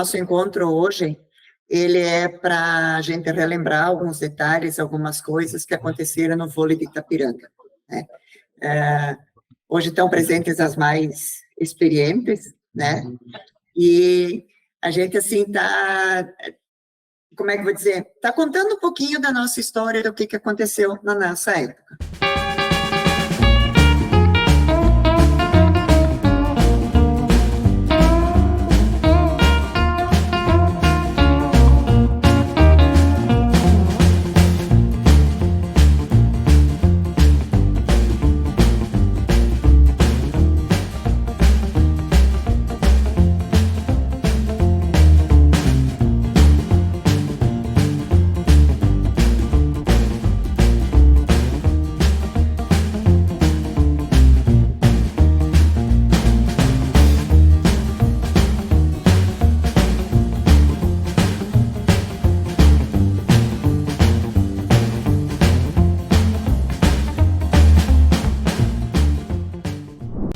nosso encontro hoje, ele é para a gente relembrar alguns detalhes, algumas coisas que aconteceram no vôlei de Itapiranga, né? Hoje estão presentes as mais experientes, né? E a gente, assim, como é que eu vou dizer? Está contando um pouquinho da nossa história, do que aconteceu na nossa época.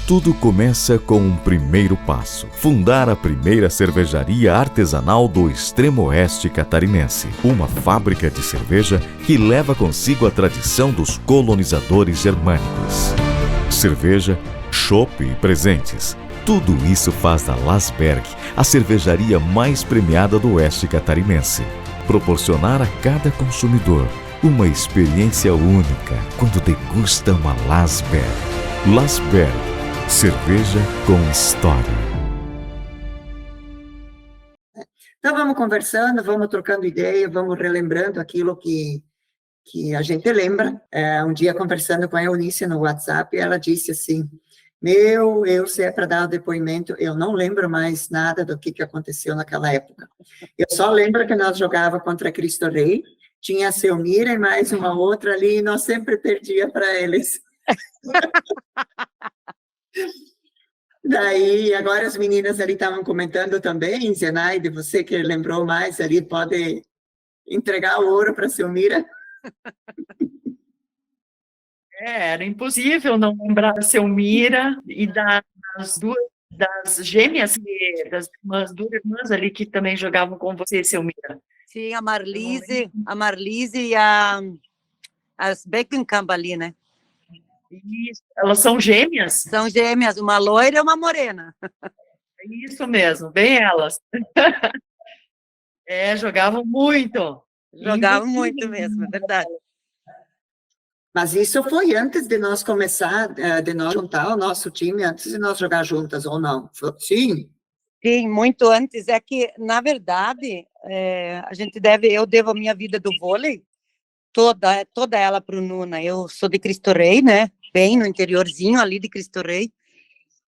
Tudo começa com um primeiro passo: fundar a primeira cervejaria artesanal do extremo oeste catarinense. Uma fábrica de cerveja que leva consigo a tradição dos colonizadores germânicos. Cerveja, chopp e presentes. Tudo isso faz da Lasberg a cervejaria mais premiada do oeste catarinense. Proporcionar a cada consumidor uma experiência única quando degusta uma Lasberg. Lasberg. Cerveja com história. Então, vamos conversando, vamos trocando ideia, vamos relembrando aquilo que a gente lembra. Um dia, conversando com a Eunice no WhatsApp, ela disse assim, se é para dar o depoimento, eu não lembro mais nada do que aconteceu naquela época. Eu só lembro que nós jogávamos contra Cristo Rei, tinha a Selmira e mais uma outra ali, e nós sempre perdia para eles. Daí, agora as meninas ali estavam comentando também, Zenaide, você que lembrou mais ali, pode entregar o ouro para a Selmira. Era impossível não lembrar da Selmira e das gêmeas, das duas irmãs ali que também jogavam com você, Selmira. Sim, a Marlise e as Beckenkamp ali, né? Isso, elas são gêmeas? São gêmeas, uma loira e uma morena. Isso mesmo, bem elas. Jogavam muito. Jogavam muito mesmo, é verdade. Mas isso foi antes de nós começar, de nós juntar o nosso time, antes de nós jogar juntas, ou não? Sim. Sim, muito antes. É que, na verdade, eu devo a minha vida do vôlei, toda ela para o Nuna. Eu sou de Cristo Rei, né? Bem no interiorzinho ali de Cristo Rei.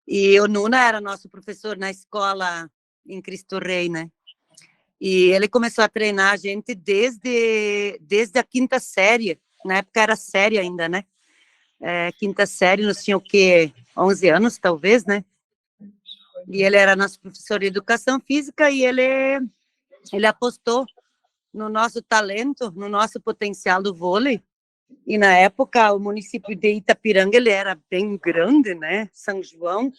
E o Nuna era nosso professor na escola em Cristo Rei, né? E ele começou a treinar a gente desde a quinta série. Na época era série ainda, né? Quinta série, nós tínhamos o quê? 11 anos, talvez, né? E ele era nosso professor de educação física e ele apostou no nosso talento, no nosso potencial do vôlei. E na época, o município de Itapiranga, ele era bem grande, né? São João,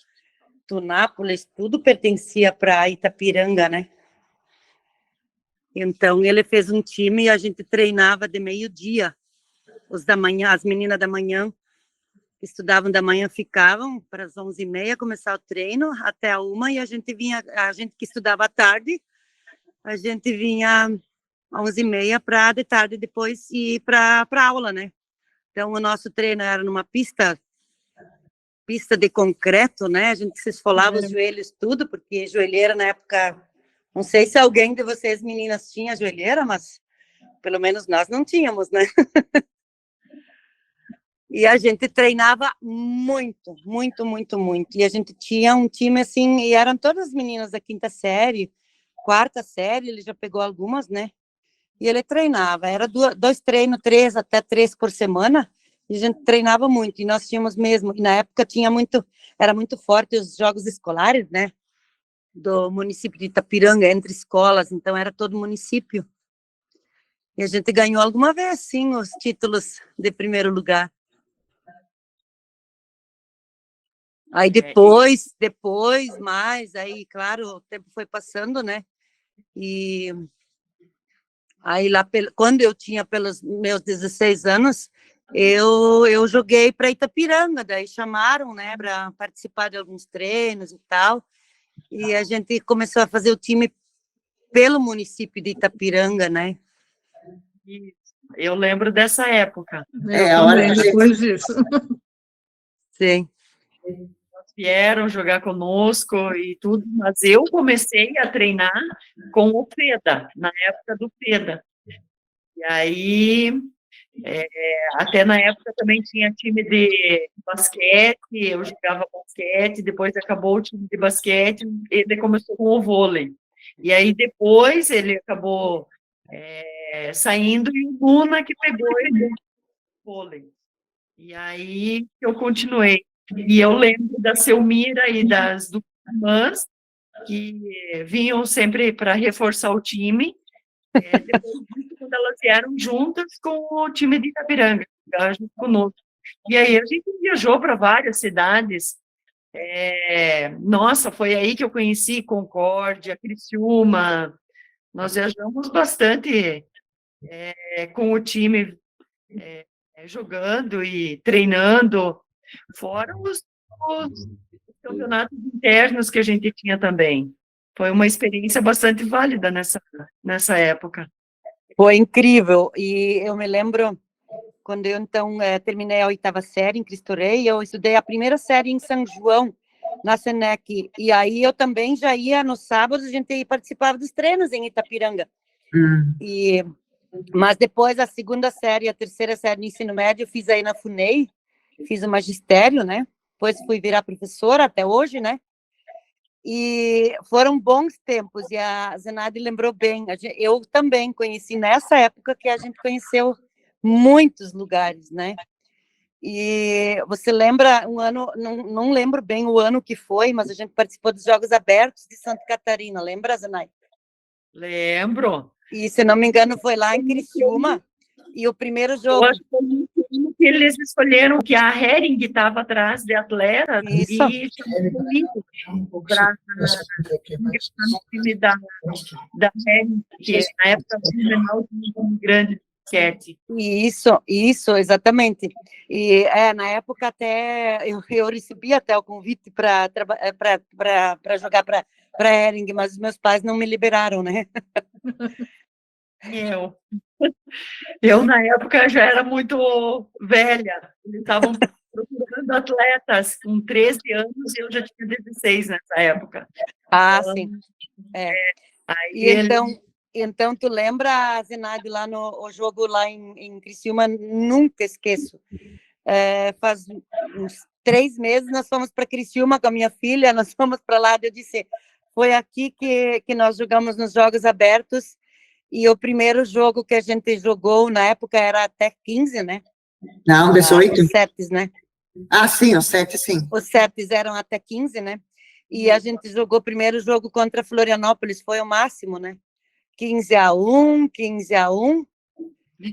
Tunápolis, tudo pertencia para Itapiranga, né? Então, ele fez um time e a gente treinava de meio-dia. As meninas da manhã, que estudavam da manhã, ficavam para as 11h30, começar o treino, até a 1h, e a gente que estudava à tarde, a gente vinha às 11h30 para de tarde depois ir para a aula, né? Então, o nosso treino era numa pista de concreto, né? A gente se esfolava os joelhos tudo, porque joelheira na época, não sei se alguém de vocês meninas tinha joelheira, mas pelo menos nós não tínhamos, né? E a gente treinava muito, muito, muito, muito. E a gente tinha um time assim, e eram todas as meninas da quinta série, quarta série, ele já pegou algumas, né? E ele treinava, era 2 treinos, 3 até 3 por semana, e a gente treinava muito, e nós tínhamos mesmo, e na época era muito forte os jogos escolares, né, do município de Itapiranga, entre escolas, então era todo município, e a gente ganhou alguma vez, sim, os títulos de primeiro lugar. Aí depois mais, aí, claro, o tempo foi passando, né, E aí, quando eu tinha pelos meus 16 anos, eu joguei para Itapiranga, daí chamaram, né, para participar de alguns treinos e tal, e a gente começou a fazer o time pelo município de Itapiranga, né? Isso. Eu lembro dessa época. A hora também, que depois disso. Sim. Vieram jogar conosco e tudo, mas eu comecei a treinar com o Feda, na época do Feda. E aí, até na época também tinha time de basquete, eu jogava basquete, depois acabou o time de basquete, ele começou com o vôlei. E aí depois ele acabou saindo e o Luna que pegou ele no vôlei. E aí eu continuei. E eu lembro da Selmira e das duas irmãs que vinham sempre para reforçar o time. Depois disso, quando elas vieram juntas com o time de Itapiranga, junto conosco. E aí a gente viajou para várias cidades. Nossa, foi aí que eu conheci Concórdia, Criciúma. Nós viajamos bastante com o time jogando e treinando, fora os campeonatos internos que a gente tinha também. Foi uma experiência bastante válida nessa época. Foi incrível, e eu me lembro, quando eu, então, terminei a 8ª série em Cristo Rei, eu estudei a primeira série em São João, na Senec, e aí eu também já ia, no sábado, a gente participava dos treinos em Itapiranga. Mas depois, a 2ª série, a 3ª série no ensino médio, eu fiz aí na FUNEI, fiz o magistério, né? Depois fui virar professora, até hoje, né? E foram bons tempos, e a Zenaide lembrou bem, eu também conheci nessa época que a gente conheceu muitos lugares, né? E você lembra um ano, não lembro bem o ano que foi, mas a gente participou dos Jogos Abertos de Santa Catarina, lembra, Zenaide? Lembro. E, se não me engano, foi lá em Criciúma, e o primeiro jogo... Eu acho que eles escolheram que a Hering estava atrás de atletas Isso. E chamou comigo para no time da Hering, que na época tinha um grande basquete. Isso, exatamente. E na época até eu recebi até o convite para jogar para Hering, mas os meus pais não me liberaram, né? Eu, na época, já era muito velha. Eles estavam procurando atletas com 13 anos e eu já tinha 16 nessa época. Sim. Aí Então, tu lembra, Zenaide, lá no jogo lá em Criciúma? Nunca esqueço. Faz uns 3 meses, nós fomos para Criciúma com a minha filha, nós fomos para lá, eu disse, foi aqui que nós jogamos nos Jogos Abertos, e o primeiro jogo que a gente jogou, na época, era até 15, né? Não, 18. Os sets, né? Sim, os 7, sim. Os sets eram até 15, né? E a gente jogou o primeiro jogo contra Florianópolis, foi o máximo, né? 15-1, 15-1,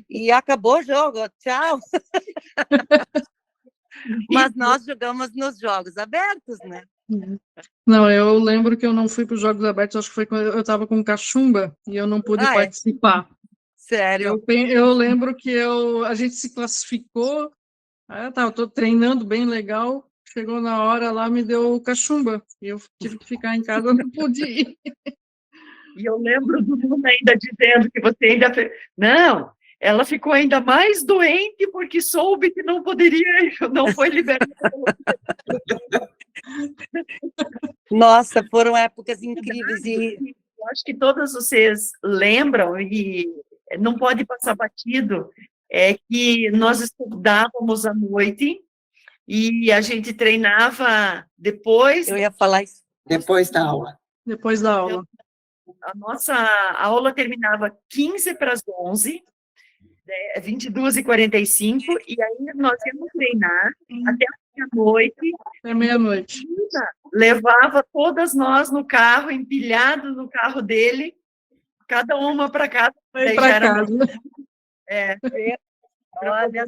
e acabou o jogo, tchau. Mas nós jogamos nos Jogos Abertos, né? Não, eu lembro que eu não fui para os Jogos Abertos, acho que foi quando eu estava com cachumba e eu não pude participar. Sério? Eu lembro que a gente se classificou, eu estou treinando bem legal, chegou na hora lá, me deu cachumba, e eu tive que ficar em casa, não pude ir. E eu lembro do Luna ainda dizendo que você ainda fez... Não, ela ficou ainda mais doente porque soube que não poderia, não foi liberada. Nossa, foram épocas incríveis. E eu acho que todas vocês lembram, e não pode passar batido, que nós estudávamos à noite e a gente treinava depois... Eu ia falar isso. Depois da aula. Depois da aula. A nossa aula terminava 15 para as 11, 22h45, e aí nós íamos treinar até a meia-noite. Até meia-noite. Levava todas nós no carro, empilhado no carro dele, cada uma para casa. Para casa. Olha,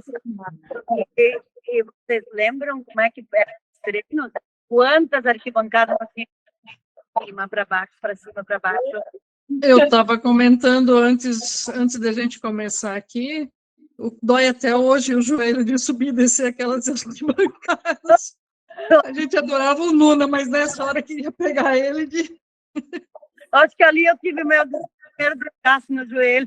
e vocês lembram como é que era os treinos? Quantas arquibancadas nós tínhamos? Cima para baixo, para cima para baixo. Eu estava comentando antes da gente começar aqui, dói até hoje o joelho de subir e descer aquelas arquibancadas. A gente adorava o Nuna, mas nessa hora queria pegar ele de... Acho que ali eu tive meu primeiro braço no joelho.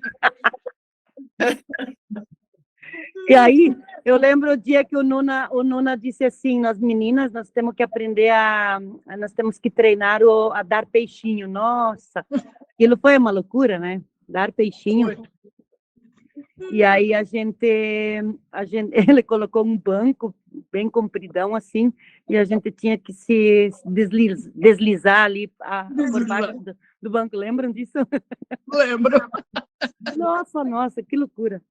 E aí, eu lembro o dia que o Nuna disse assim, nós meninas, nós temos que aprender nós temos que treinar a dar peixinho. Nossa, aquilo foi uma loucura, né? Dar peixinho. Foi. E aí ele colocou um banco bem compridão assim, e a gente tinha que se deslizar ali por baixo do banco. Lembram disso? Lembro. Nossa, que loucura.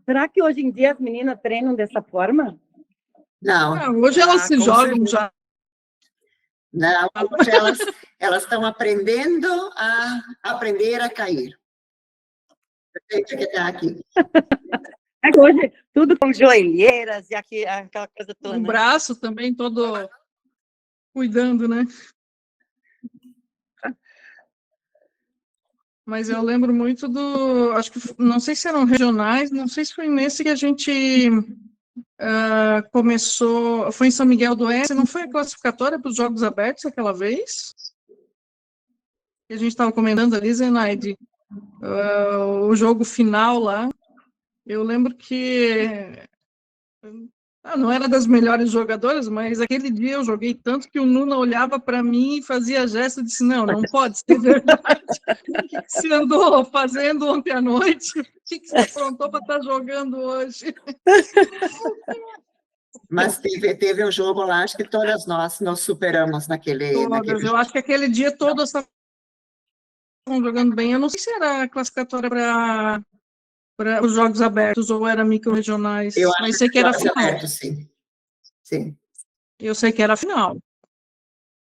Será que hoje em dia as meninas treinam dessa forma? Não, Hoje elas se com jogam certeza. já. não, hoje elas estão aprendendo a aprender a cair. Gente que está aqui. É que hoje tudo com joelheiras e aquela coisa toda. O Né? braço também todo cuidando, né? Mas eu lembro muito acho que, não sei se eram regionais, não sei se foi nesse que a gente começou, foi em São Miguel do Oeste, não foi a classificatória para os Jogos Abertos aquela vez? Que a gente estava comentando ali, Zenaide, o jogo final lá, eu lembro que não era das melhores jogadoras, mas aquele dia eu joguei tanto que o Nuna olhava para mim e fazia gesto e disse, não pode ser verdade. O que você andou fazendo ontem à noite? O que você aprontou para estar jogando hoje? Mas teve um jogo lá, acho que todas nós nos superamos naquele Eu jogo. acho que aquele dia todos estavam jogando bem. Eu não sei se era classificatória para os Jogos Abertos ou era micro-regionais, mas sei que era final. Abertos, sim. Eu sei que era final.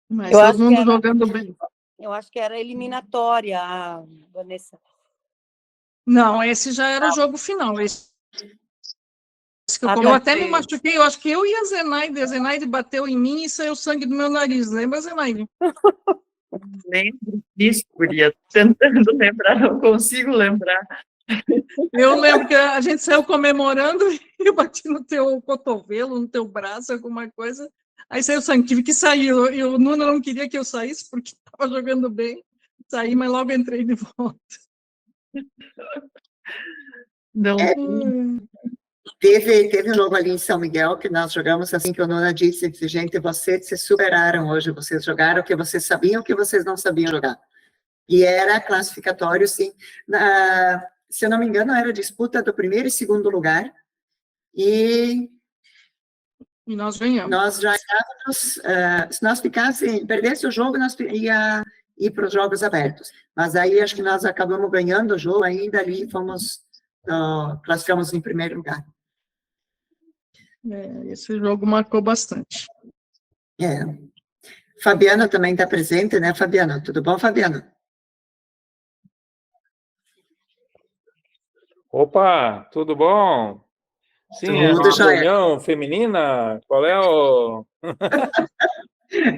Mas Eu todo mundo jogando bem. Eu acho que era eliminatória, Vanessa. Não, esse já era o jogo final. Esse que eu até me machuquei. Eu acho que eu e a Zenaide bateu em mim e saiu sangue do meu nariz. Lembra, Zenaide? Lembro disso, guria. Tentando lembrar, não consigo lembrar. Eu lembro que a gente saiu comemorando e eu bati no teu cotovelo, no teu braço, alguma coisa. Aí saiu sangue, tive que sair. E o Nuno não queria que eu saísse porque estava jogando bem. Saí, mas logo entrei de volta. Não. Teve um jogo ali em São Miguel que nós jogamos assim, que o Nuna disse, gente, vocês se superaram hoje, vocês jogaram o que vocês sabiam, o que vocês não sabiam jogar. E era classificatório, sim. Se eu não me engano, era disputa do primeiro e segundo lugar. E nós ganhamos. Nós já estávamos, se nós perdesse o jogo, nós ia ir para os Jogos Abertos. Mas aí acho que nós acabamos ganhando o jogo, ainda ali classificamos em primeiro lugar. Esse jogo marcou bastante. Fabiano também está presente, né, Fabiano? Tudo bom, Fabiano? Opa, tudo bom? Sim, é Tudo uma jóia. reunião feminina? Qual é o...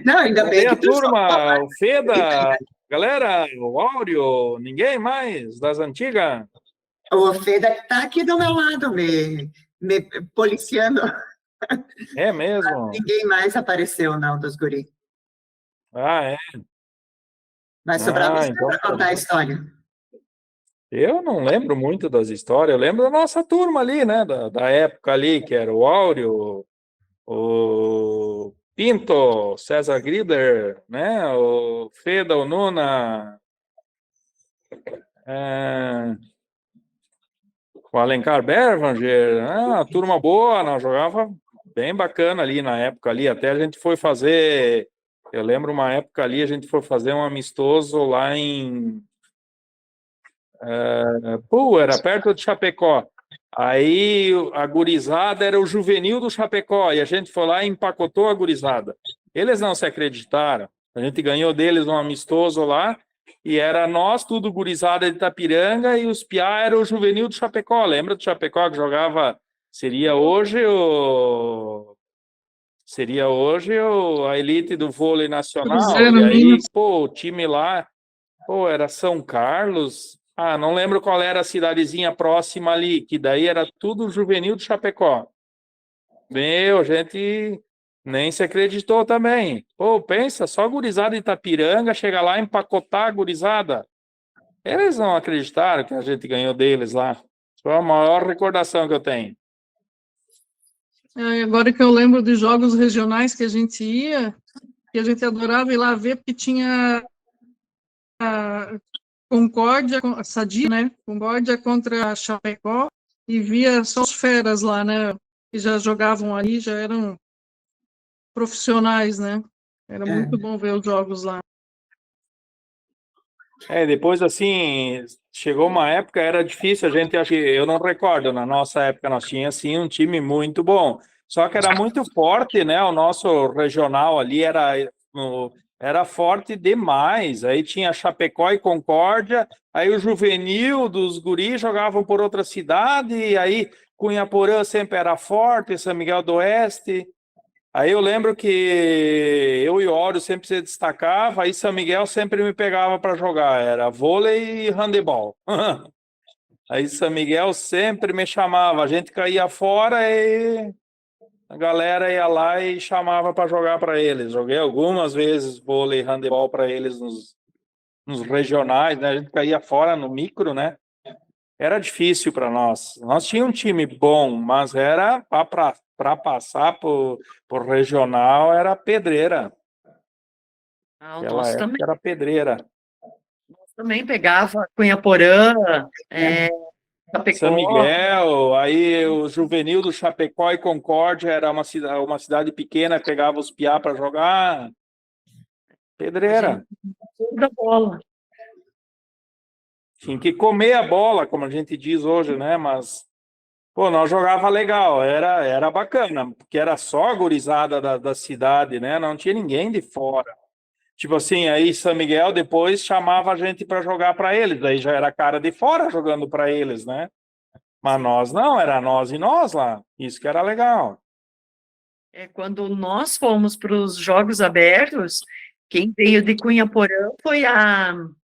Não, ainda bem Cadê que a turma? O Feda? Galera, o Áureo? Ninguém mais das antigas? O Feda está aqui do meu lado, me policiando. É mesmo? Ninguém mais apareceu, não, dos guri. Ah, é? Vai sobrar você então para contar a história. Eu não lembro muito das histórias, eu lembro da nossa turma ali, né? Da época ali, que era o Áureo, o Pinto, César Grider, né? O Feda, o Nuna, o Alencar Bervanger, a turma boa, nós jogava bem bacana ali na época ali, até a gente foi fazer, eu lembro uma época ali, a gente foi fazer um amistoso lá em era perto de Chapecó. Aí a gurizada era o juvenil do Chapecó e a gente foi lá e empacotou a gurizada. Eles não se acreditaram. A gente ganhou deles um amistoso lá e era nós, tudo gurizada de Itapiranga, e os piá era o juvenil do Chapecó. Lembra do Chapecó que jogava? Seria hoje a elite do vôlei nacional. Cruzeiro, E aí, Minas. o time lá Pô, era São Carlos? Ah, não lembro qual era a cidadezinha próxima ali, que daí era tudo juvenil de Chapecó. Meu, a gente nem se acreditou também. Pô, pensa, só gurizada de Itapiranga chega lá e empacotar a gurizada. Eles não acreditaram que a gente ganhou deles lá. Foi a maior recordação que eu tenho. Agora que eu lembro de jogos regionais que a gente ia, que a gente adorava ir lá ver, porque tinha a Concórdia, a Sadia, né? Concórdia contra a Chapecó, e via só os feras lá, né? Que já jogavam ali, já eram profissionais, né? Era muito bom ver os jogos lá. Depois assim, chegou uma época, era difícil, a gente, acho que, eu não recordo, na nossa época nós tínhamos, assim, um time muito bom, só que era muito forte, né, o nosso regional ali era forte demais, aí tinha Chapecó e Concórdia, aí o juvenil dos guris jogavam por outra cidade, aí Cunhaporã sempre era forte, São Miguel do Oeste. Aí eu lembro que eu e o Ório sempre se destacava, aí São Miguel sempre me pegava para jogar, era vôlei e handebol. Aí São Miguel sempre me chamava, a gente caía fora e a galera ia lá e chamava para jogar para eles. Joguei algumas vezes vôlei e handebol para eles nos regionais, né? A gente caía fora no micro, né? Era difícil para nós. Nós tínhamos um time bom, mas era para passar por regional era pedreira. Ah, o Aquela nosso época também, era pedreira. também pegava Cunhaporã, São Chapecó. Miguel, aí o juvenil do Chapecó e Concórdia era uma cidade pequena, pegava os piá para jogar. Pedreira. Da bola. Tinha que comer a bola, como a gente diz hoje, né? Mas, pô, nós jogava legal, era bacana, porque era só a gurizada da cidade, né? Não tinha ninguém de fora. Tipo assim, aí São Miguel depois chamava a gente para jogar para eles, aí já era cara de fora jogando para eles, né? Mas nós não, era nós e nós lá. Isso que era legal. Quando nós fomos para os Jogos Abertos, quem veio de Cunhaporã foi a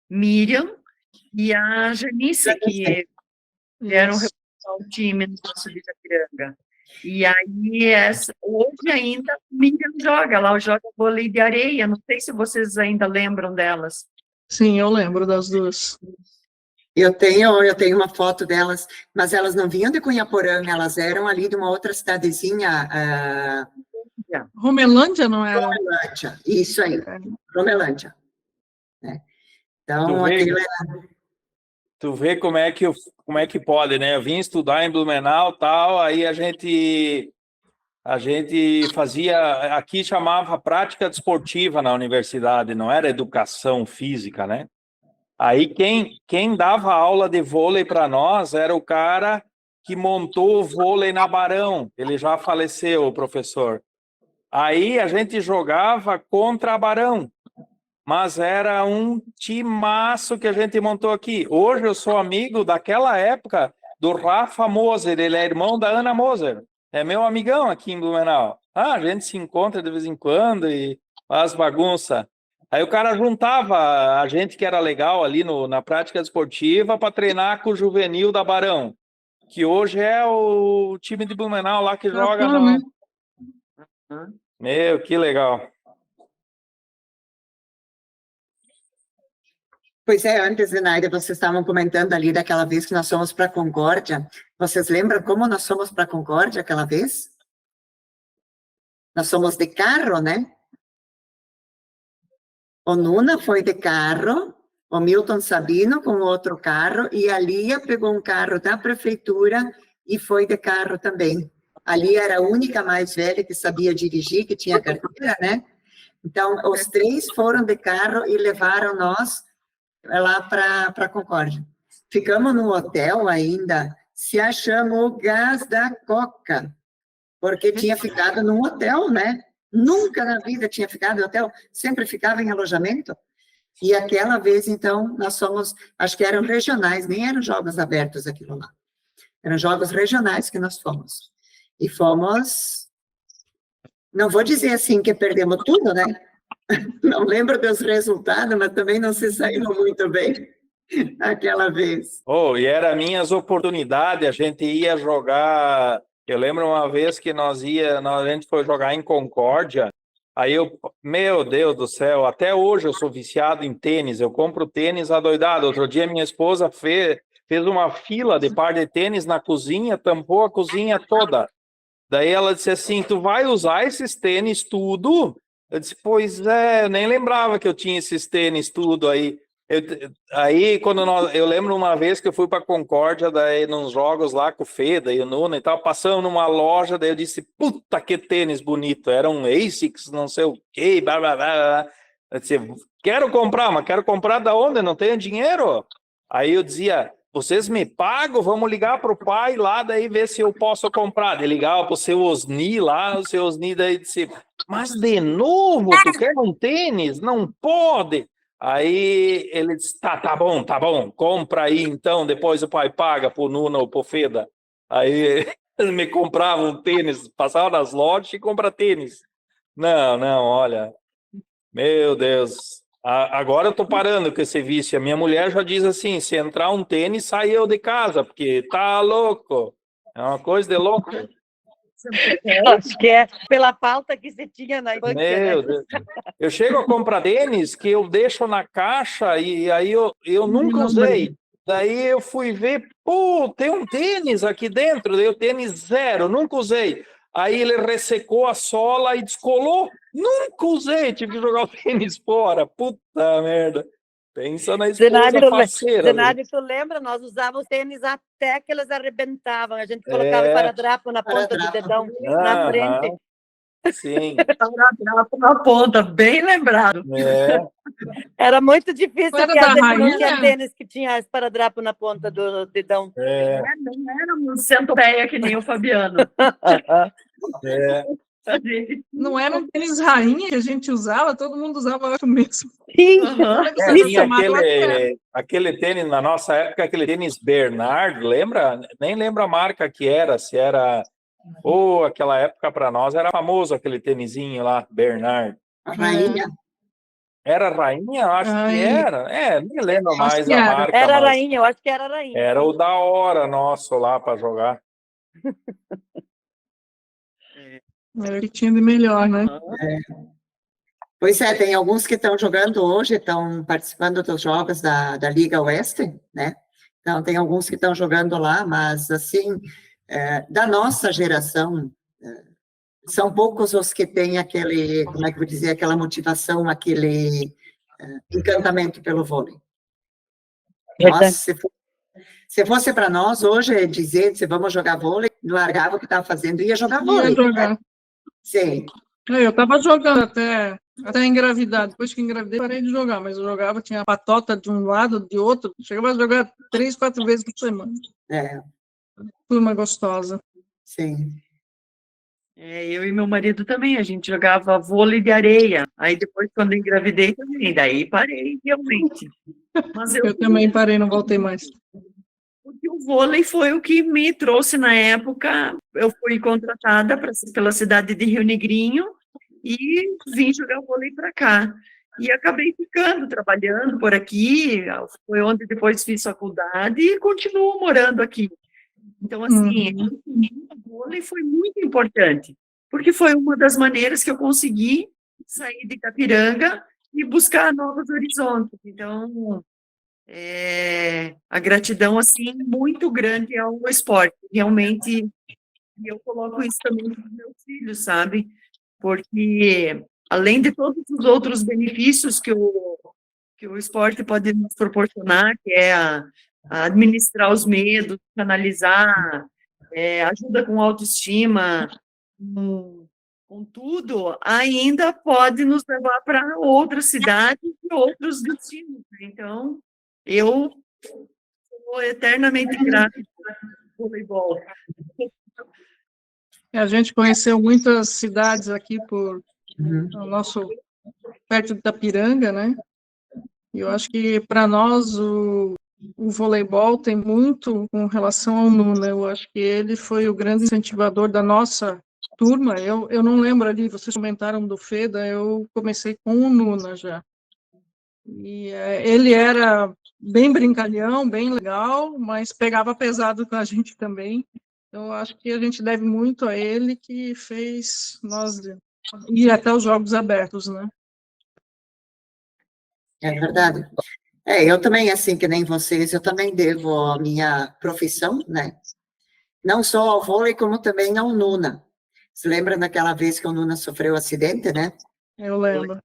Miriam e a Janice, que vieram Isso. representar o time no nosso de Itapiranga. E aí, hoje ainda, a Miriam joga, ela joga vôlei de areia, não sei se vocês ainda lembram delas. Sim, eu lembro das duas. Eu tenho uma foto delas, mas elas não vinham de Cunhaporã, elas eram ali de uma outra cidadezinha, Romelândia não era? Romelândia, isso aí, Romelândia. Né? Então, Tu vê como é que pode, né? Eu vim estudar em Blumenau, tal, aí a gente fazia, aqui chamava prática desportiva na universidade, não era educação física, né? Aí quem dava aula de vôlei para nós era o cara que montou o vôlei na Barão, ele já faleceu, o professor. Aí a gente jogava contra a Barão, mas era um timaço que a gente montou aqui. Hoje eu sou amigo daquela época do Rafa Moser, ele é irmão da Ana Moser, é meu amigão aqui em Blumenau. A gente se encontra de vez em quando e faz bagunça. Aí o cara juntava a gente que era legal ali na prática esportiva para treinar com o juvenil da Barão, que hoje é o time de Blumenau lá que joga no... né? Meu, que legal. Pois é, antes, Zenaida, vocês estavam comentando ali daquela vez que nós fomos para Concórdia. Vocês lembram como nós fomos para Concórdia aquela vez? Nós fomos de carro, né? O Nuna foi de carro, o Milton Sabino com outro carro, e a Lia pegou um carro da prefeitura e foi de carro também. A Lia era a única mais velha que sabia dirigir, que tinha carteira, né? Então, os três foram de carro e levaram nós lá para Concórdia. Ficamos no hotel ainda, se achamos o gás da Coca, porque tinha ficado num hotel, né? Nunca na vida tinha ficado em hotel, sempre ficava em alojamento. E aquela vez, então, nós fomos, acho que eram regionais, nem eram jogos abertos aquilo lá. Eram jogos regionais que nós fomos. E fomos, não vou dizer assim que perdemos tudo, né? Não lembro dos resultados, mas também não se saíram muito bem aquela vez. Oh, e era minhas oportunidades, a gente ia jogar. Eu lembro uma vez que a gente foi jogar em Concórdia. Aí meu Deus do céu, até hoje eu sou viciado em tênis. Eu compro tênis adoidado. Outro dia minha esposa fez uma fila de par de tênis na cozinha, tampou a cozinha toda. Daí ela disse assim: tu vai usar esses tênis tudo? Eu disse: pois é, eu nem lembrava que eu tinha esses tênis tudo aí. Aí, eu lembro uma vez que eu fui para Concórdia, daí nos jogos lá com o Feda e o Nuno e tal, passando numa loja, daí eu disse: puta, que tênis bonito, era um ASICS, não sei o quê, blá, blá, blá, blá. Eu disse: quero comprar, mas quero comprar da onde? Não tenho dinheiro. Aí eu dizia: vocês me pagam? Vamos ligar para o pai lá, daí ver se eu posso comprar. Daí ligava para o seu Osni lá, o seu Osni daí disse: mas de novo, tu quer um tênis? Não pode. Aí ele disse: tá bom, compra aí então, depois o pai paga pro Nuno ou pro Feda. Aí ele me comprava um tênis, passava nas lojas e compra tênis. Não, olha, meu Deus. Agora eu tô parando com esse vício. A minha mulher já diz assim: se entrar um tênis, sai eu de casa, porque tá louco. É uma coisa de louco. Acho que é pela falta que você tinha na infância, Meu né? Deus. Eu chego a comprar tênis que eu deixo na caixa e aí eu nunca usei. Daí eu fui ver, pô, tem um tênis aqui dentro, daí o tênis zero, nunca usei. Aí ele ressecou a sola e descolou, nunca usei, tive que jogar o tênis fora. Puta merda. Pensa na esposa parceira. Zenário, tu lembra? Nós usávamos tênis até que eles arrebentavam. A gente colocava esparadrapo na ponta do dedão, na frente. Sim. Esparadrapo na ponta, bem lembrado. Era muito difícil, Era porque da a gente rainha? não tinha tênis que tinha esparadrapo na ponta do dedão. Não era um centopeia que nem o Fabiano. Não era um tênis rainha que a gente usava, todo mundo usava o mesmo. Tinha aquele tênis, na nossa época, aquele tênis Bernard, lembra? Nem lembro a marca que era, se era... Ou aquela época para nós era famoso aquele tênisinho lá, Bernard. Rainha? Era rainha? Acho que era. Nem lembro mais a marca. Era rainha, eu acho que era rainha. Era o da hora nosso lá para jogar. Era o que tinha de melhor, né? Pois é, tem alguns que estão jogando hoje, estão participando dos jogos da Liga Oeste, né? Então, tem alguns que estão jogando lá, mas, assim, da nossa geração, são poucos os que têm aquele, como é que eu vou dizer, aquela motivação, aquele encantamento pelo vôlei. Nossa, se fosse para nós, hoje, dizer, se vamos jogar vôlei, largava o que estava fazendo e ia jogar vôlei. Jogar. Sim. Eu estava jogando até engravidar. Depois que engravidei, parei de jogar, mas eu jogava, tinha a patota de um lado, de outro. Chegava a jogar 3, 4 vezes por semana. Turma gostosa. Sim. Eu e meu marido também, a gente jogava vôlei de areia. Aí depois, quando eu engravidei também, daí parei realmente. Mas eu também parei, não voltei mais. Porque o vôlei foi o que me trouxe na época. Eu fui contratada pela cidade de Rio Negrinho e vim jogar vôlei para cá. E acabei ficando, trabalhando por aqui, foi onde depois fiz faculdade e continuo morando aqui. Então, assim, o vôlei foi muito importante, porque foi uma das maneiras que eu consegui sair de Itapiranga e buscar novos horizontes. Então, a gratidão, assim, muito grande ao esporte. Realmente, eu coloco isso também para os meus filhos, sabe? Porque, além de todos os outros benefícios que o esporte pode nos proporcionar, que é administrar os medos, canalizar, ajuda com autoestima, com tudo, ainda pode nos levar para outras cidades e outros destinos. Então, eu sou eternamente grata ao voleibol. A gente conheceu muitas cidades aqui por perto de Itapiranga, né? E eu acho que para nós o voleibol tem muito com relação ao Nuno. Eu acho que ele foi o grande incentivador da nossa turma, eu não lembro ali, vocês comentaram do Feda, eu comecei com o Nuna já. E ele era bem brincalhão, bem legal, mas pegava pesado com a gente também. Eu acho que a gente deve muito a ele, que fez nós ir até os jogos abertos, né? É verdade. Eu também, assim que nem vocês, eu também devo a minha profissão, né? Não só ao vôlei, como também ao Nuna. Se lembra daquela vez que o Nuna sofreu um acidente, né? Eu lembro.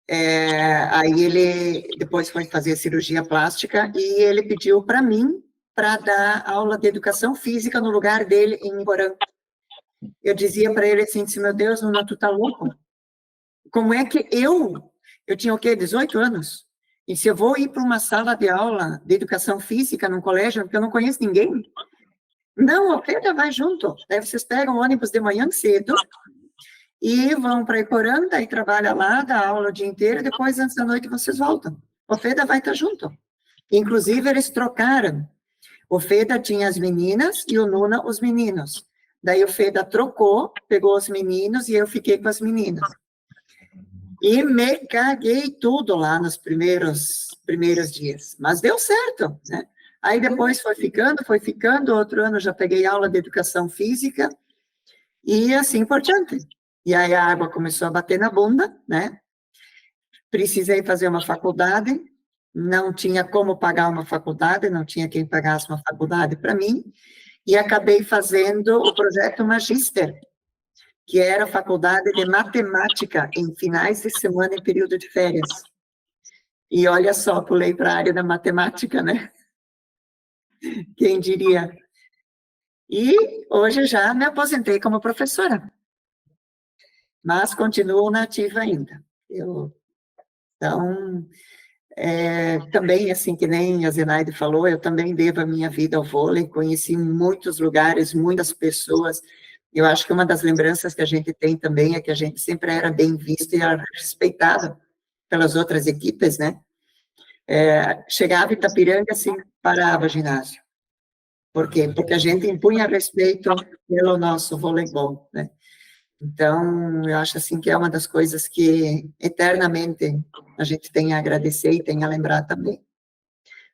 Aí ele depois foi fazer cirurgia plástica e ele pediu para mim para dar aula de educação física no lugar dele em Porã. Eu dizia para ele assim, meu Deus, Nuna, tu tá louco? Como é que eu tinha o quê, 18 anos? E se eu vou ir para uma sala de aula de educação física num colégio, porque eu não conheço ninguém? Não, o Feda vai junto. Daí vocês pegam o ônibus de manhã cedo e vão para Iporã, daí trabalha lá, dá aula o dia inteiro, e depois, antes da noite, vocês voltam. O Feda vai estar junto. Inclusive, eles trocaram. O Feda tinha as meninas e o Nuna os meninos. Daí o Feda trocou, pegou os meninos e eu fiquei com as meninas. E me caguei tudo lá nos primeiros dias. Mas deu certo, né? Aí depois foi ficando, outro ano já peguei aula de educação física, e assim por diante. E aí a água começou a bater na bunda, né? Precisei fazer uma faculdade, não tinha como pagar uma faculdade, não tinha quem pagasse uma faculdade para mim, e acabei fazendo o projeto Magíster, que era a faculdade de matemática em finais de semana em período de férias. E olha só, pulei para a área da matemática, né? Quem diria? E hoje já me aposentei como professora, mas continuo na ativa ainda. Então, também, assim que nem a Zenaide falou, eu também devo a minha vida ao vôlei, conheci muitos lugares, muitas pessoas. Eu acho que uma das lembranças que a gente tem também é que a gente sempre era bem visto e era respeitado pelas outras equipes, né? Chegava em Itapiranga, assim, parava o ginásio. Por quê? Porque a gente impunha respeito pelo nosso voleibol, né? Então, eu acho assim que é uma das coisas que eternamente a gente tem a agradecer e tem a lembrar também.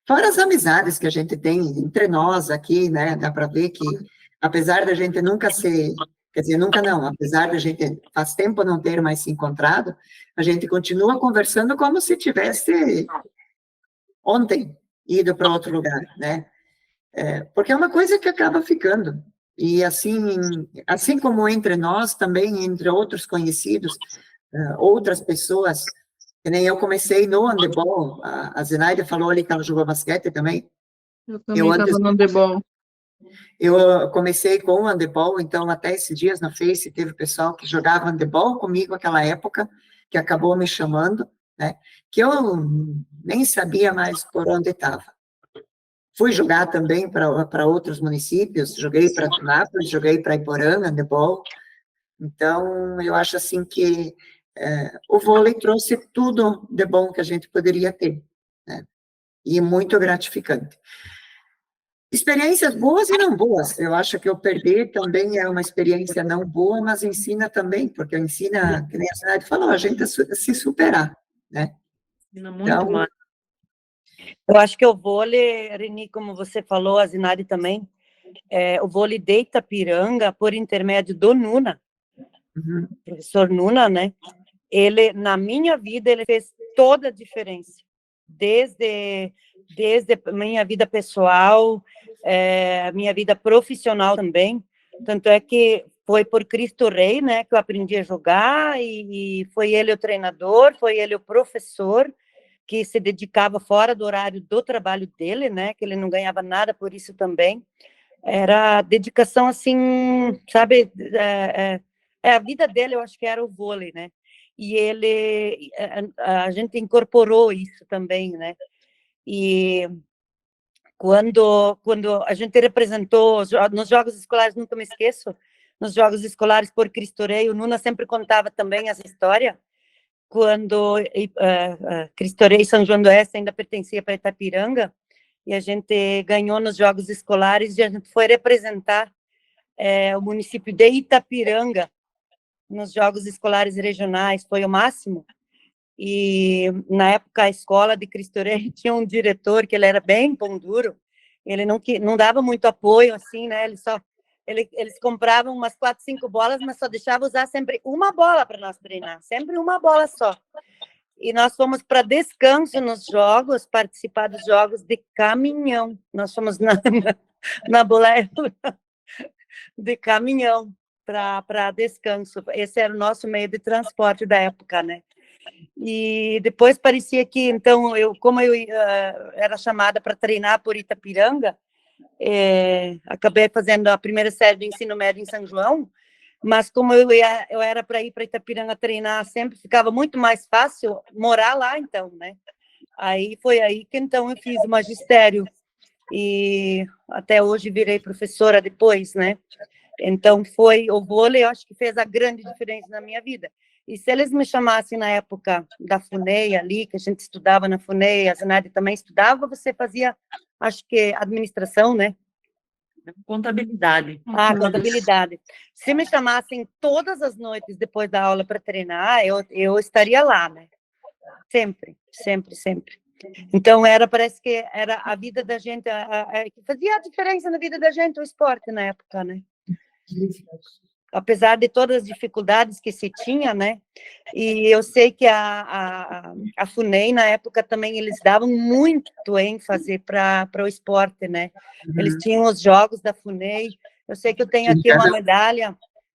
Fora as amizades que a gente tem entre nós aqui, né? Dá para ver que, apesar da gente nunca ser, quer dizer, nunca não, apesar da gente faz tempo não ter mais se encontrado, a gente continua conversando como se tivesse ontem ido para outro lugar, né? Porque é uma coisa que acaba ficando. E assim como entre nós, também entre outros conhecidos, outras pessoas, que nem eu comecei no handebol, a Zenaide falou ali que ela jogou basquete também. Eu também estava no handebol. Eu comecei com o handebol, então até esses dias na Face teve pessoal que jogava handebol comigo naquela época, que acabou me chamando, né, que eu nem sabia mais por onde estava. Fui jogar também para outros municípios, joguei para Tunápolis, joguei para Iporã, handebol. Então, eu acho assim que o vôlei trouxe tudo de bom que a gente poderia ter, né? E muito gratificante. Experiências boas e não boas. Eu acho que o perder também é uma experiência não boa, mas ensina também, porque ensina, que nem a Cidade falou, a gente a se superar, né? Ensina muito mais. Eu acho que o vôlei, Reni, como você falou, a Zinari também, o vôlei de Itapiranga, por intermédio do Nuna, professor Nuna, né? Ele, na minha vida, ele fez toda a diferença, desde a minha vida pessoal, minha vida profissional também. Tanto é que foi por Cristo Rei, né, que eu aprendi a jogar, e foi ele o treinador, foi ele o professor, que se dedicava fora do horário do trabalho dele, né, que ele não ganhava nada por isso também. Era dedicação, assim, sabe, a vida dele, eu acho que era o vôlei, né, e ele, a gente incorporou isso também, né, e quando a gente representou nos Jogos Escolares, nunca me esqueço, nos Jogos Escolares por Cristo Rei, o Nuna sempre contava também essa história, quando Cristo Rei e São João do Oeste ainda pertencia para Itapiranga, e a gente ganhou nos Jogos Escolares, e a gente foi representar o município de Itapiranga, nos Jogos Escolares Regionais, foi o máximo. E, na época, a escola de Cristo Rei tinha um diretor que ele era bem pão duro, ele não dava muito apoio, assim, né? Eles compravam umas 4, 5 bolas, mas só deixava usar sempre uma bola para nós treinar, sempre uma bola só. E nós fomos para descanso nos jogos, participar dos jogos de caminhão. Nós fomos na boleia de caminhão para descanso. Esse era o nosso meio de transporte da época, né? E depois parecia que, então, como eu era chamada para treinar por Itapiranga, acabei fazendo a primeira série do ensino médio em São João, mas como eu era para ir para Itapiranga treinar sempre, ficava muito mais fácil morar lá, então, né? Aí foi aí que, então, eu fiz o magistério e até hoje virei professora depois, né? Então, foi o vôlei, eu acho que fez a grande diferença na minha vida. E se eles me chamassem na época da FUNEI ali, que a gente estudava na FUNEI, a Zenaide também estudava, você fazia, acho que, administração, né? Contabilidade. Contabilidade. Se me chamassem todas as noites depois da aula para treinar, eu estaria lá, né? Sempre, sempre, sempre. Então, parece que era a vida da gente, que fazia a diferença na vida da gente, o esporte na época, né? Apesar de todas as dificuldades que se tinha, né? E eu sei que a FUNEI, na época, também, eles davam muito ênfase para o esporte, né? Eles tinham os jogos da FUNEI. Eu sei que eu tenho aqui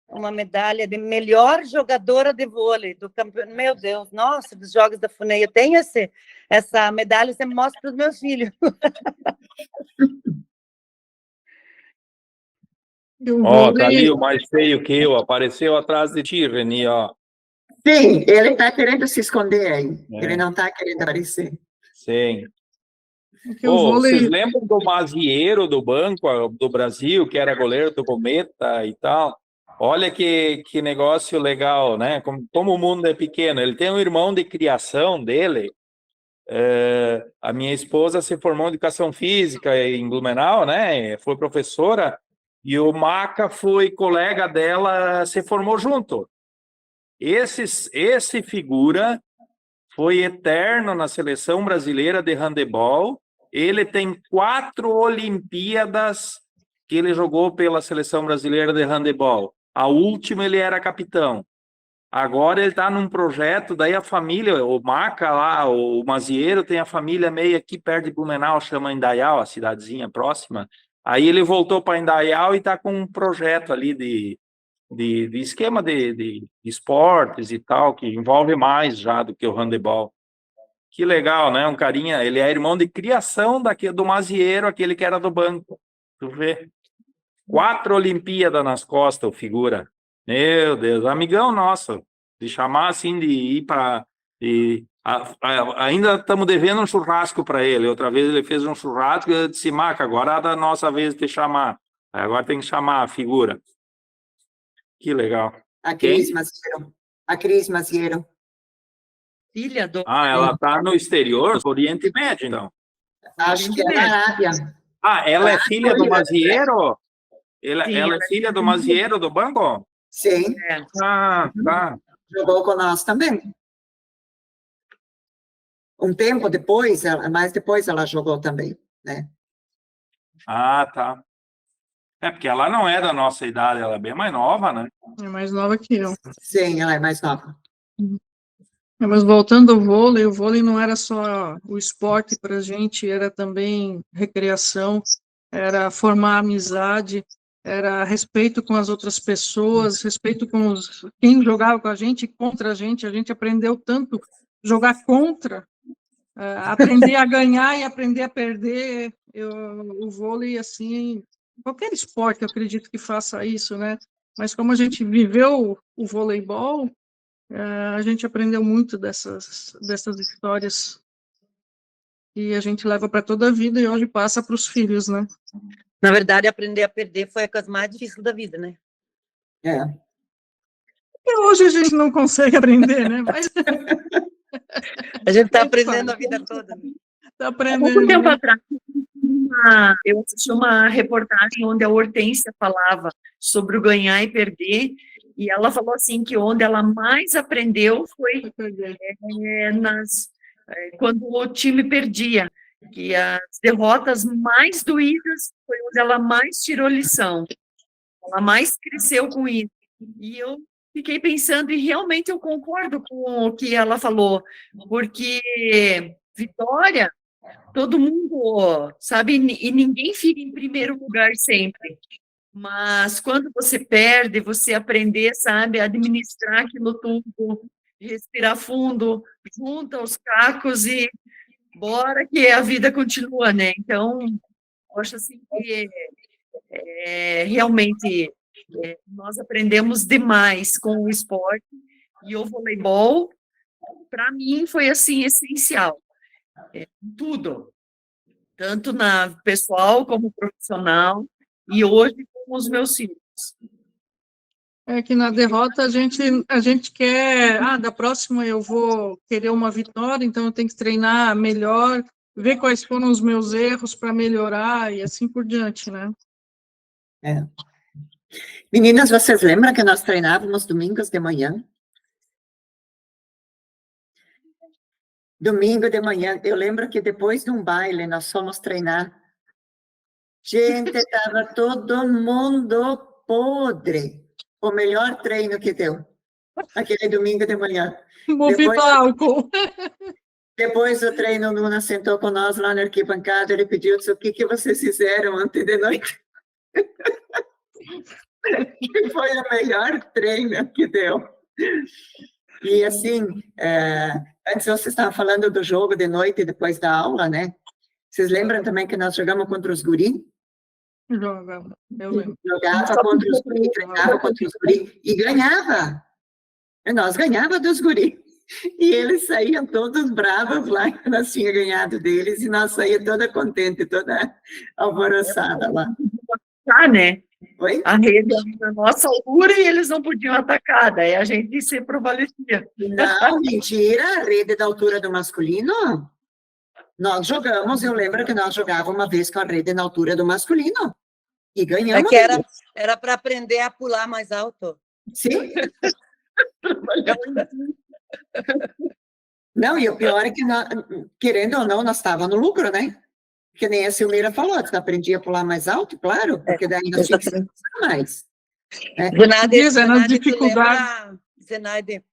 uma medalha de melhor jogadora de vôlei do campeonato. Meu Deus, nossa, dos jogos da FUNEI. Eu tenho essa medalha, eu sempre mostro para os meus filhos. Ó, tá ali o mais feio que eu, apareceu atrás de ti, Reni, ó. Sim, ele está querendo se esconder aí. Ele não está querendo aparecer. Sim. Vocês lembram do Mazieiro do Banco do Brasil, que era goleiro do Cometa e tal? Olha que negócio legal, né? Como o mundo é pequeno. Ele tem um irmão de criação dele. A minha esposa se formou em educação física em Blumenau, né? Foi professora. E o Maca foi colega dela, se formou junto. Esse figura foi eterno na seleção brasileira de handebol. Ele tem 4 Olimpíadas que ele jogou pela seleção brasileira de handebol. A última ele era capitão. Agora ele está num projeto, daí a família, o Maca lá, o Mazieiro, tem a família meio aqui perto de Blumenau, chama Indaial, a cidadezinha próxima. Aí ele voltou para Indaial e está com um projeto ali de esquema de esportes e tal, que envolve mais já do que o handebol. Que legal, né? Um carinha, ele é irmão de criação do Mazieiro, aquele que era do banco. Tu vê? 4 Olimpíadas nas costas, o figura. Meu Deus, amigão nosso. De chamar assim, de ir para... Ainda estamos devendo um churrasco para ele. Outra vez ele fez um churrasco e eu disse, Maca, agora é da nossa vez de te chamar. Agora tem que chamar a figura. Que legal. A Cris Mazieiro. A Cris Mazieiro. Filha do... ela está no exterior, no Oriente Médio, então. Acho que é na Arábia. Ela é filha do Mazieiro? Ela é filha do Mazieiro do banco? Sim. Tá. Jogou com nós também. Um tempo depois, mas depois ela jogou também, né? Tá. Porque ela não é da nossa idade, ela é bem mais nova, né? É mais nova que eu. Sim, ela é mais nova. Mas voltando ao vôlei, o vôlei não era só o esporte para a gente, era também recreação, era formar amizade, era respeito com as outras pessoas, respeito com quem jogava com a gente, contra a gente aprendeu tanto jogar contra, aprender a ganhar e aprender a perder. O vôlei, assim, qualquer esporte, eu acredito que faça isso, né? Mas como a gente viveu o voleibol, a gente aprendeu muito dessas histórias e a gente leva para toda a vida e hoje passa para os filhos, né? Na verdade, aprender a perder foi a coisa mais difícil da vida, né? E hoje a gente não consegue aprender, né? Mas... a gente está aprendendo a vida toda. Né? Tá Há pouco aprendendo, tempo né? atrás, eu assisti uma reportagem onde a Hortência falava sobre o ganhar e perder, e ela falou assim que onde ela mais aprendeu foi quando o time perdia, que as derrotas mais doídas foi onde ela mais tirou lição, ela mais cresceu com isso. E eu fiquei pensando, e realmente eu concordo com o que ela falou, porque vitória, todo mundo sabe, e ninguém fica em primeiro lugar sempre. Mas quando você perde, você aprender, sabe, a administrar aquilo tudo, respirar fundo, junta os cacos e bora que a vida continua, né? Então, eu acho assim que realmente nós aprendemos demais com o esporte e o voleibol, para mim, foi assim essencial. Tudo, tanto na pessoal como profissional, e hoje com os meus filhos. É que na derrota a gente quer, da próxima eu vou querer uma vitória, então eu tenho que treinar melhor, ver quais foram os meus erros para melhorar e assim por diante, né? É. Meninas, vocês lembram que nós treinávamos domingos de manhã? Domingo de manhã, eu lembro que depois de um baile nós fomos treinar. Gente, estava todo mundo podre. O melhor treino que deu, aquele domingo de manhã. Envolvido álcool. Depois do treino, Nuna sentou com nós lá na arquibancada, ele pediu, disse, o que vocês fizeram ontem de noite? Foi o melhor treino que deu. E assim, antes vocês estavam falando do jogo de noite depois da aula, né? Vocês lembram também que nós jogamos contra os guri? Jogava, eu lembro. Jogava contra os guri, treinava contra os guri e ganhava. E nós ganhava dos guri. E eles saíam todos bravos lá, que nós tínhamos ganhado deles, e nós saíamos toda contente, toda alvoroçada lá. Tá, né? Oi? A rede na nossa altura e eles não podiam atacar, daí a gente se prevalecia. Não, mentira, a rede da altura do masculino. Nós jogamos, eu lembro que nós jogávamos uma vez com a rede na altura do masculino. E ganhamos. É que era para aprender a pular mais alto. Sim. Não, e o pior é que, nós, querendo ou não, nós estávamos no lucro, né? Que nem a Silmeira falou, você aprendia a pular mais alto, claro, porque daí nós tínhamos que se esforçar mais. Né? Zenaide,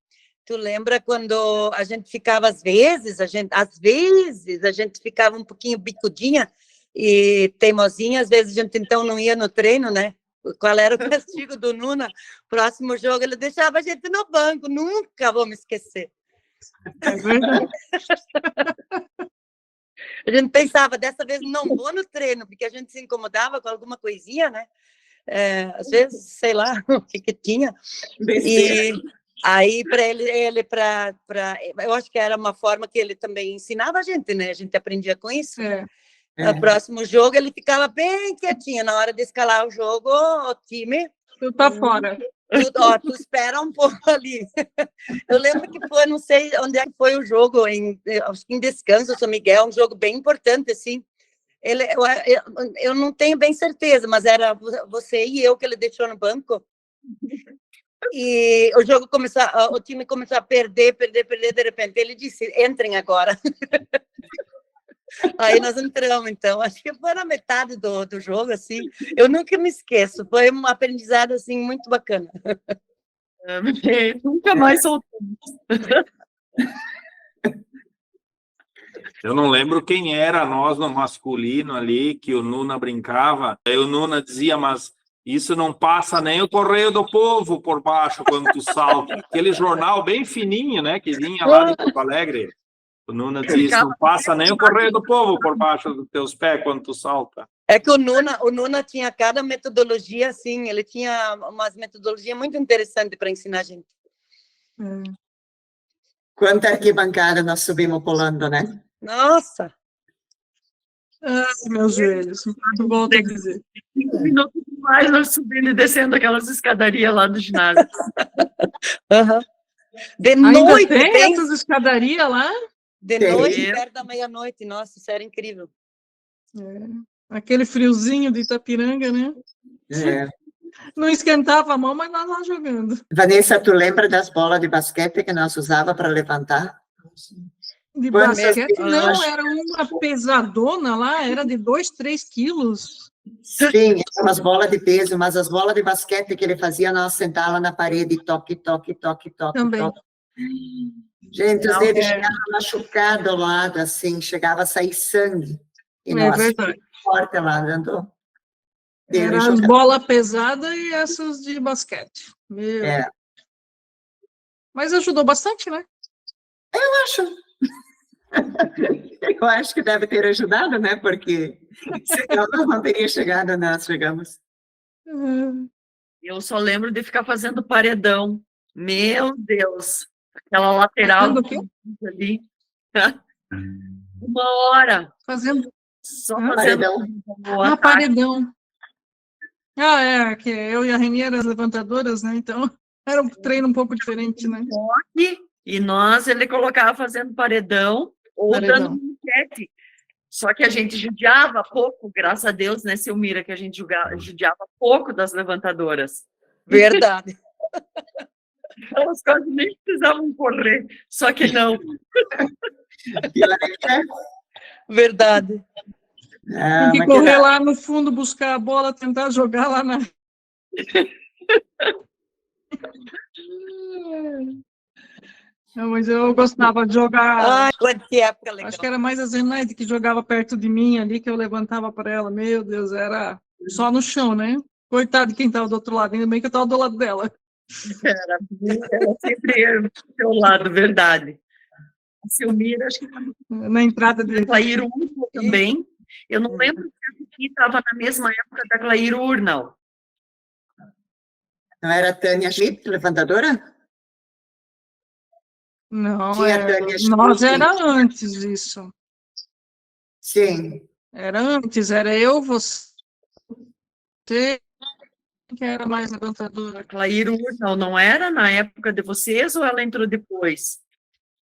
tu lembra quando a gente ficava, às vezes a gente ficava um pouquinho bicudinha e teimosinha, às vezes a gente então não ia no treino, né? Qual era o castigo do Nuna? Próximo jogo, ele deixava a gente no banco, nunca vou me esquecer. É verdade. A gente pensava, dessa vez não vou no treino, porque a gente se incomodava com alguma coisinha, né? Às vezes, sei lá, o que tinha. E aí, para ele eu acho que era uma forma que ele também ensinava a gente, né? A gente aprendia com isso. No próximo jogo, ele ficava bem quietinho. Na hora de escalar o jogo, o time... Tu tá fora. Tu espera um pouco ali. Eu lembro que foi, não sei onde é que foi o jogo, acho que em Descanso, São Miguel, um jogo bem importante, assim. Eu não tenho bem certeza, mas era você e eu que ele deixou no banco. E o jogo o time começou a perder, de repente ele disse, entrem agora. Aí nós entramos, então, acho que foi na metade do jogo, assim, eu nunca me esqueço, foi um aprendizado, assim, muito bacana. Nunca mais soltamos. Eu não lembro quem era nós no masculino ali, que o Nuna brincava, aí o Nuna dizia, mas isso não passa nem o Correio do Povo por baixo quando tu salta. Aquele jornal bem fininho, né, que vinha lá de Porto Alegre. O Nuna diz, não passa nem o Correio do Povo por baixo dos teus pés quando tu salta. É que o Nuna tinha cada metodologia, assim, ele tinha umas metodologias muito interessantes para ensinar a gente. Quanta arquibancada nós subimos pulando, né? Nossa! Ai, meus joelhos, muito bom te dizer. 5 minutos mais nós subindo e descendo aquelas escadarias lá do ginásio. De Ainda noite, tem essas escadarias lá? De Tem. noite, perto da meia-noite. Nossa, isso era incrível. Aquele friozinho de Itapiranga, né? É. Não esquentava a mão, mas nós lá jogando. Vanessa, tu lembra das bolas de basquete que nós usava para levantar? De Quantas basquete, não, vezes? era uma pesadona lá, era de 2, 3 quilos. Sim, umas bolas de peso, mas as bolas de basquete que ele fazia, nós sentávamos na parede, toque, toque, toque, toque, Também. toque. Gente, os Não, dedos é. chegavam machucados ao lado, assim, chegava a sair sangue. E É nós, verdade. forte lá, dando. Era as bolas pesadas e essas de basquete. Meu. É. Mas ajudou bastante, né? Eu acho que deve ter ajudado, né? Porque senão nós não teria chegado, nós chegamos. Eu só lembro de ficar fazendo paredão. Meu Deus, aquela lateral Fazendo o quê? ali. 1 hora. Fazendo Só Ah, fazendo o ataque. paredão. Que eu e a Reni eram as levantadoras, né? Então, era um treino um pouco diferente, né? E nós, ele colocava fazendo paredão ou Paredão. dando manquete. Só que a gente judiava pouco, graças a Deus, né, Silmira, que a gente judiava pouco das levantadoras. Verdade. Elas quase nem precisavam correr, só que não. Verdade. Ah, Tem que mas correr lá no fundo, buscar a bola, tentar jogar lá na... Não, mas eu gostava de jogar... Ai, que época legal. Acho que era mais a Zenaide que jogava perto de mim ali, que eu levantava para ela. Meu Deus, era só no chão, né? Coitado de quem estava do outro lado, ainda bem que eu estava do lado dela. Era sempre do seu lado, verdade. A Silmira, acho que Na entrada de... Clair Urnal também. Eu não lembro se aqui estava na mesma época da Clair Urnal. não era a Tânia Schmidt, levantadora? Não, Tinha a Tânia nós Schmidt. era antes disso. Sim. Era antes, era eu, você, que era mais levantadora. Clair Urnal não era na época de vocês ou ela entrou depois?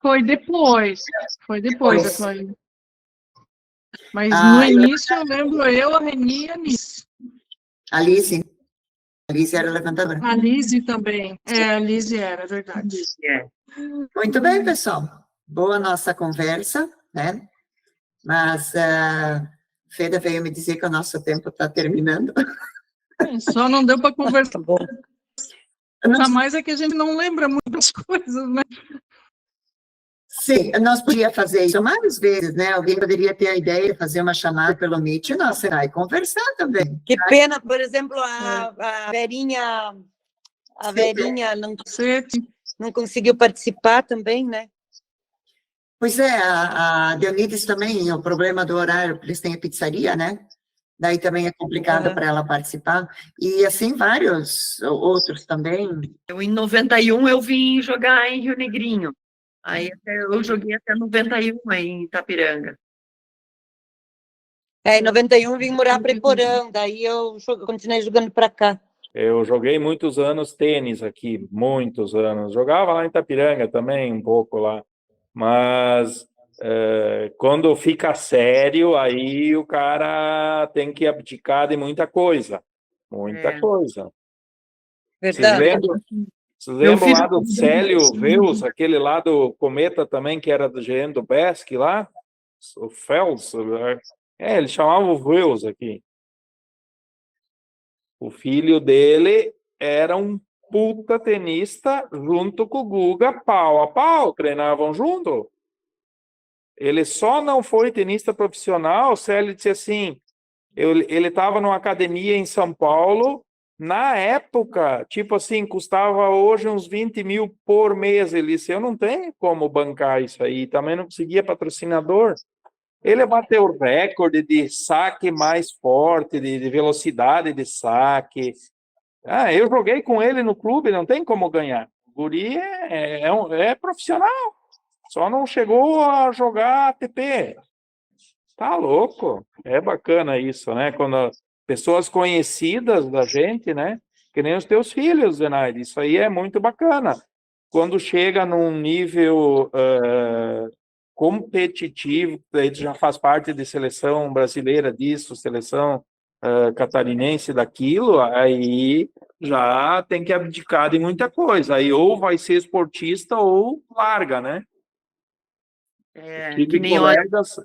Foi depois Depois. a Clair. Mas Ah, no início eu lembro eu, a Reni e a Nice. A Lise. A Lise era levantadora. A Lise também. A Lise era, verdade. É. Muito bem, pessoal. Boa nossa conversa, né? Mas Feda veio me dizer que o nosso tempo está terminando. Só não deu para conversar. Tá bom. Mais é que a gente não lembra muitas coisas, né? Sim, nós podíamos fazer isso mais vezes, né? Alguém poderia ter a ideia de fazer uma chamada pelo Meet e nós será e conversar também. Que pena, por exemplo, a Verinha não conseguiu participar também, né? Pois é, a Dionídes também, o problema do horário, eles têm a pizzaria, né? Daí também é complicado para ela participar. E assim, vários outros também. Em 91 eu vim jogar em Rio Negrinho. Aí eu joguei até 91 aí em Itapiranga. Em 91 vim morar para Iporã, daí eu continuei jogando para cá. Eu joguei muitos anos tênis aqui, muitos anos. Jogava lá em Itapiranga também, um pouco lá. Mas quando fica sério, aí o cara tem que abdicar de muita coisa. Muita coisa. Verdade. Vocês lembram lá do Célio Veus, aquele lá do Cometa também, que era do GM do Besc lá? O Fels. Ele chamava o Veus aqui. O filho dele era um puta tenista junto com o Guga, pau a pau, treinavam junto. Ele só não foi tenista profissional, o Célio disse assim, ele estava numa academia em São Paulo, na época, tipo assim, custava hoje uns 20 mil por mês. Ele disse, eu não tenho como bancar isso aí, também não conseguia patrocinador. Ele bateu o recorde de saque mais forte, de velocidade de saque. Eu joguei com ele no clube, não tem como ganhar. O guri é profissional, só não chegou a jogar ATP. Tá louco. É bacana isso, né? Quando pessoas conhecidas da gente, né? Que nem os teus filhos, Zenaide. Isso aí é muito bacana. Quando chega num nível competitivo, ele já faz parte de seleção brasileira disso, seleção catarinense daquilo, aí já tem que abdicar de muita coisa. Aí ou vai ser esportista ou larga, né?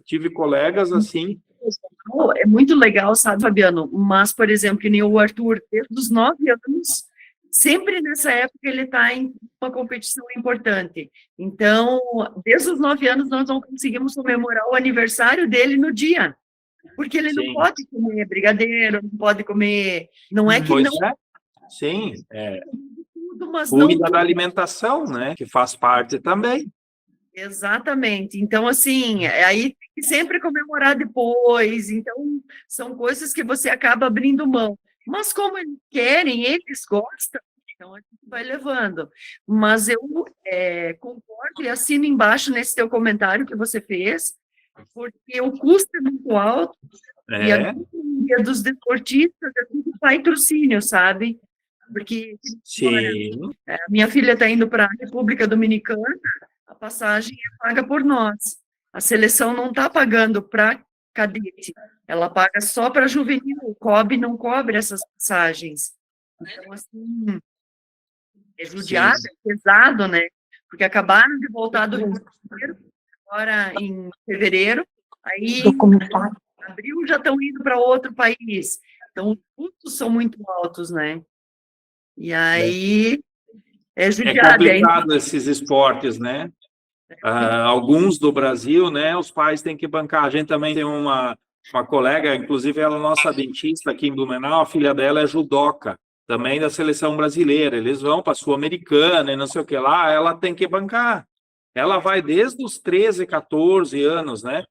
Tive colegas assim. É muito legal, sabe, Fabiano? Mas, por exemplo, que nem o Arthur, desde os 9 anos, sempre nessa época ele está em uma competição importante. Então, desde os 9 anos, nós não conseguimos comemorar o aniversário dele no dia. Porque ele não pode comer brigadeiro, não pode comer... Não é que pois não... É. Sim, Tudo, mas cuida não... da alimentação, né? Que faz parte também. Exatamente. Então, assim, aí tem que sempre comemorar depois. Então, são coisas que você acaba abrindo mão. Mas como eles querem, eles gostam, então a gente vai levando. Mas eu concordo e assino embaixo nesse teu comentário que você fez, porque o custo é muito alto e a maioria dos desportistas é tudo patrocínio, sabe? Porque a minha filha está indo para a República Dominicana, a passagem é paga por nós. A seleção não está pagando para cadete, ela paga só para juvenil. O COB não cobre essas passagens. Então, assim, é judiado, é pesado, né? Porque acabaram de voltar do Rio de Janeiro, agora em fevereiro, aí em abril já estão indo para outro país. Então, os custos são muito altos, né? E aí é judiado. É complicado esses esportes, né? Alguns do Brasil, né? Os pais têm que bancar. A gente também tem uma colega, inclusive ela é nossa dentista aqui em Blumenau, a filha dela é judoca, também da seleção brasileira. Eles vão para a Sul-Americana e não sei o que lá, ela tem que bancar. Ela vai desde os 13, 14 anos, né?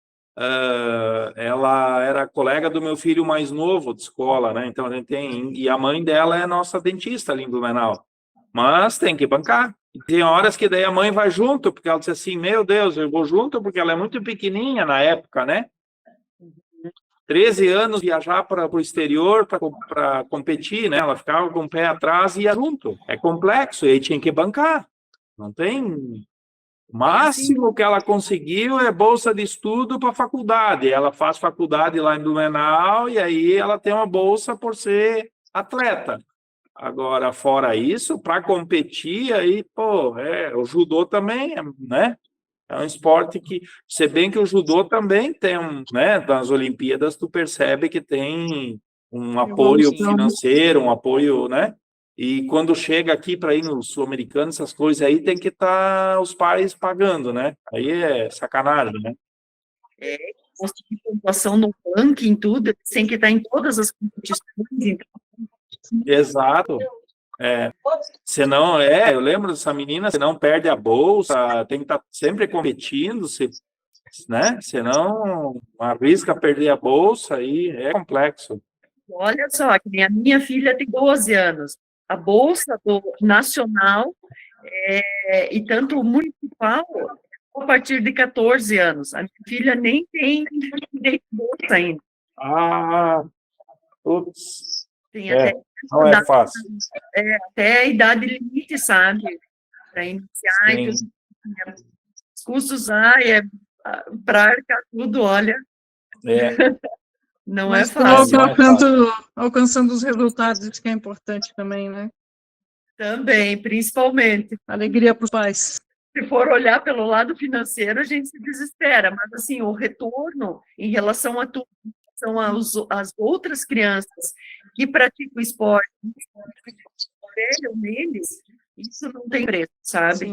Ela era colega do meu filho mais novo de escola, né? Então a gente tem... E a mãe dela é nossa dentista ali em Blumenau. Mas tem que bancar. Tem horas que daí a mãe vai junto, porque ela diz assim, meu Deus, eu vou junto porque ela é muito pequenininha na época, né? 13 anos, viajar para o exterior para competir, né? Ela ficava com o pé atrás e ia junto. É complexo, e aí tinha que bancar. Não tem... O máximo que ela conseguiu é bolsa de estudo para faculdade. Ela faz faculdade lá em Blumenau e aí ela tem uma bolsa por ser atleta. Agora, fora isso, para competir, aí, o judô também, né? É um esporte que, se bem que o judô também tem né? Das Olimpíadas, tu percebe que tem um apoio financeiro, um apoio, né? E quando chega aqui para ir no Sul-Americano, essas coisas aí, tem que estar os pais pagando, né? Aí é sacanagem, né? Conseguir pontuação no ranking, tudo, sem que estar em todas as competições, então. Exato. Senão, eu lembro dessa menina, senão perde a bolsa, tem que estar sempre competindo, né? Senão arrisca perder a bolsa, aí é complexo. Olha só, que a minha filha tem 12 anos. A bolsa do nacional e tanto o municipal a partir de 14 anos. A minha filha nem tem bolsa ainda. Ups. Tem até não é fácil. Até a idade limite, sabe? Para iniciar e tudo. Os custos, para arcar tudo, olha. Não é fácil. Alcançando os resultados, isso que é importante também, né? Também, principalmente. Alegria para os pais. Se for olhar pelo lado financeiro, a gente se desespera, mas assim, o retorno em relação a tudo, são as outras crianças que praticam esporte, neles, isso não tem preço, sabe?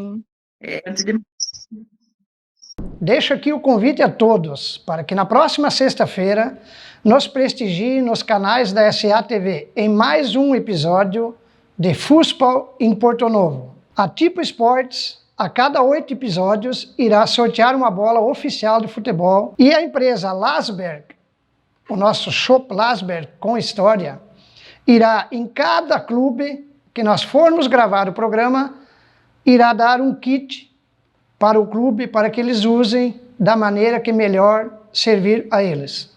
Deixo aqui o convite a todos para que na próxima sexta-feira nos prestigiem nos canais da SA-TV em mais um episódio de Fußball em Porto Novo. A Tipo Esportes, a cada 8 episódios, irá sortear uma bola oficial de futebol e a empresa Lasberg, o nosso Shop Lasberg com história, irá em cada clube que nós formos gravar o programa, irá dar um kit para o clube para que eles usem da maneira que melhor servir a eles.